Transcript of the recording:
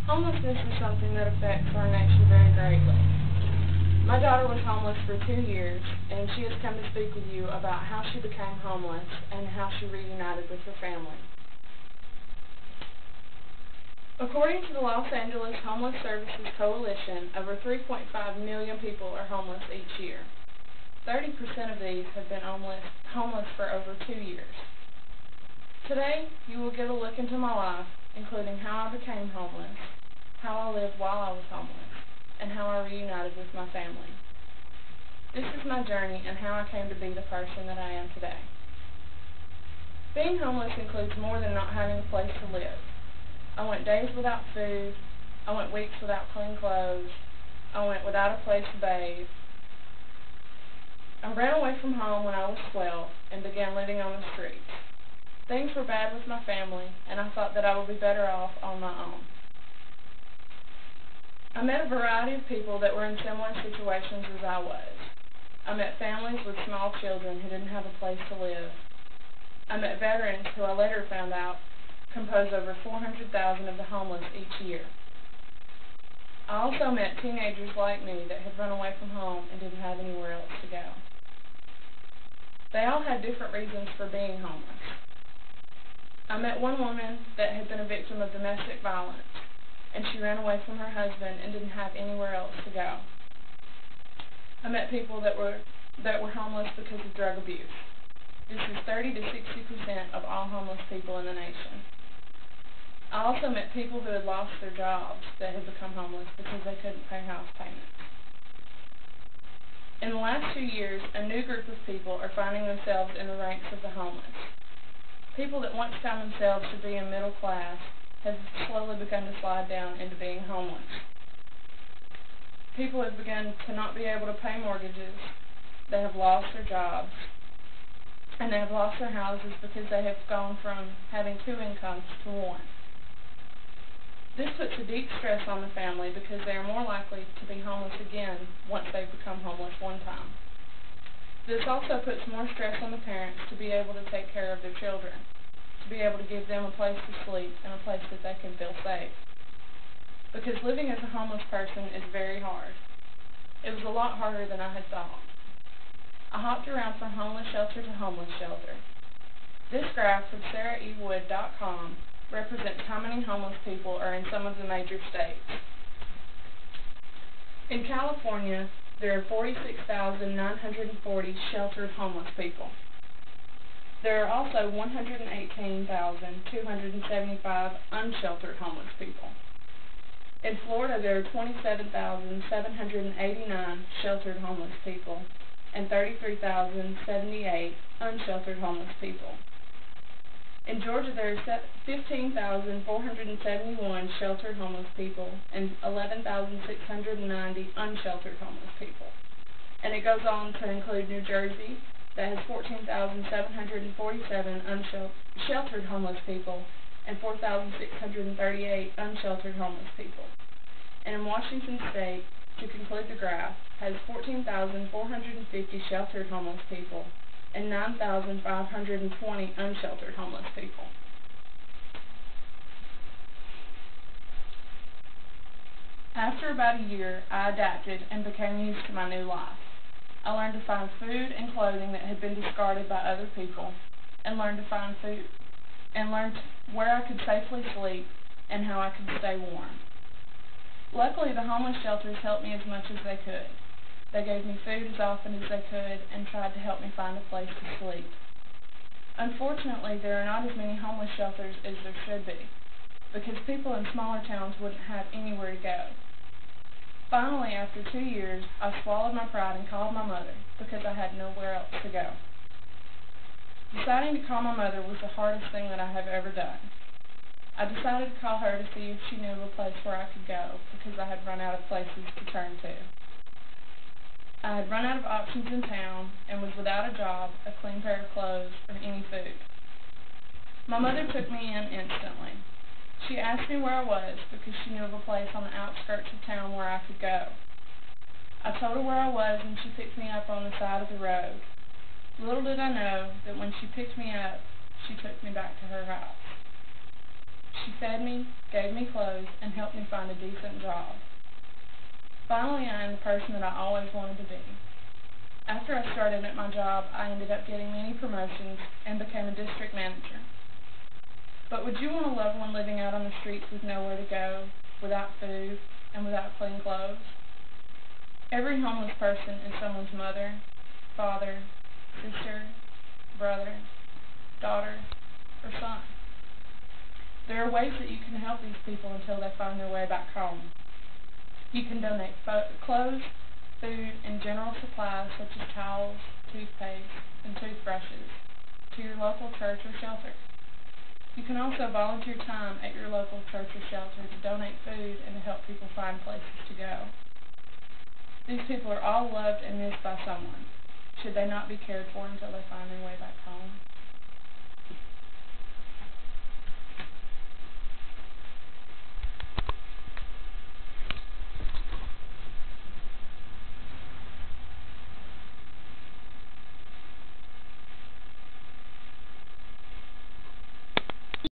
Homelessness is something that affects our nation very greatly. My daughter was homeless for 2 years, and she has come to speak with you about how she became homeless and how she reunited with her family. According to the Los Angeles Homeless Services Coalition, over 3.5 million people are homeless each year. 30% of these have been homeless for over 2 years. Today, you will get a look into my life, including how I became homeless, how I lived while I was homeless, and how I reunited with my family. This is my journey and how I came to be the person that I am today. Being homeless includes more than not having a place to live. I went days without food, I went weeks without clean clothes, I went without a place to bathe. I ran away from home when I was 12 and began living on the streets. Things were bad with my family, and I thought that I would be better off on my own. I met a variety of people that were in similar situations as I was. I met families with small children who didn't have a place to live. I met veterans who I later found out compose over 400,000 of the homeless each year. I also met teenagers like me that had run away from home and didn't have anywhere else to go. They all had different reasons for being homeless. I met one woman that had been a victim of domestic violence, and she ran away from her husband and didn't have anywhere else to go. I met people that were homeless because of drug abuse. This is 30 to 60% of all homeless people in the nation. I also met people who had lost their jobs that had become homeless because they couldn't pay house payments. In the last 2 years, a new group of people are finding themselves in the ranks of the homeless. People that once found themselves to be in middle class have slowly begun to slide down into being homeless. People have begun to not be able to pay mortgages, they have lost their jobs, and they have lost their houses because they have gone from having 2 incomes to 1. This puts a deep stress on the family because they are more likely to be homeless again once they've become homeless one time. This also puts more stress on the parents to be able to take care of their children, to be able to give them a place to sleep and a place that they can feel safe. Because living as a homeless person is very hard. It was a lot harder than I had thought. I hopped around from homeless shelter to homeless shelter. This graph from SarahEwood.com represents how many homeless people are in some of the major states. In California, there are 46,940 sheltered homeless people. There are also 118,275 unsheltered homeless people. In Florida, there are 27,789 sheltered homeless people and 33,078 unsheltered homeless people. In Georgia, there are 15,471 sheltered homeless people and 11,690 unsheltered homeless people. And it goes on to include New Jersey, that has 14,747 sheltered homeless people and 4,638 unsheltered homeless people. And in Washington State, to conclude the graph, has 14,450 sheltered homeless people and 9,520 unsheltered homeless people. After about a year, I adapted and became used to my new life. I learned to find food and clothing that had been discarded by other people, and learned where I could safely sleep and how I could stay warm. Luckily, the homeless shelters helped me as much as they could. They gave me food as often as they could and tried to help me find a place to sleep. Unfortunately, there are not as many homeless shelters as there should be, because people in smaller towns wouldn't have anywhere to go. Finally, after 2 years, I swallowed my pride and called my mother because I had nowhere else to go. Deciding to call my mother was the hardest thing that I have ever done. I decided to call her to see if she knew of a place where I could go because I had run out of places to turn to. I had run out of options in town and was without a job, a clean pair of clothes, or any food. My mother took me in instantly. She asked me where I was because she knew of a place on the outskirts of town where I could go. I told her where I was and she picked me up on the side of the road. Little did I know that when she picked me up, she took me back to her house. She fed me, gave me clothes, and helped me find a decent job. Finally, I am the person that I always wanted to be. After I started at my job, I ended up getting many promotions and became a district manager. But would you want a loved one living out on the streets with nowhere to go, without food, and without clean clothes? Every homeless person is someone's mother, father, sister, brother, daughter, or son. There are ways that you can help these people until they find their way back home. You can donate clothes, food, and general supplies such as towels, toothpaste, and toothbrushes to your local church or shelter. You can also volunteer time at your local church or shelter to donate food and to help people find places to go. These people are all loved and missed by someone, should they not be cared for until they find their way back home.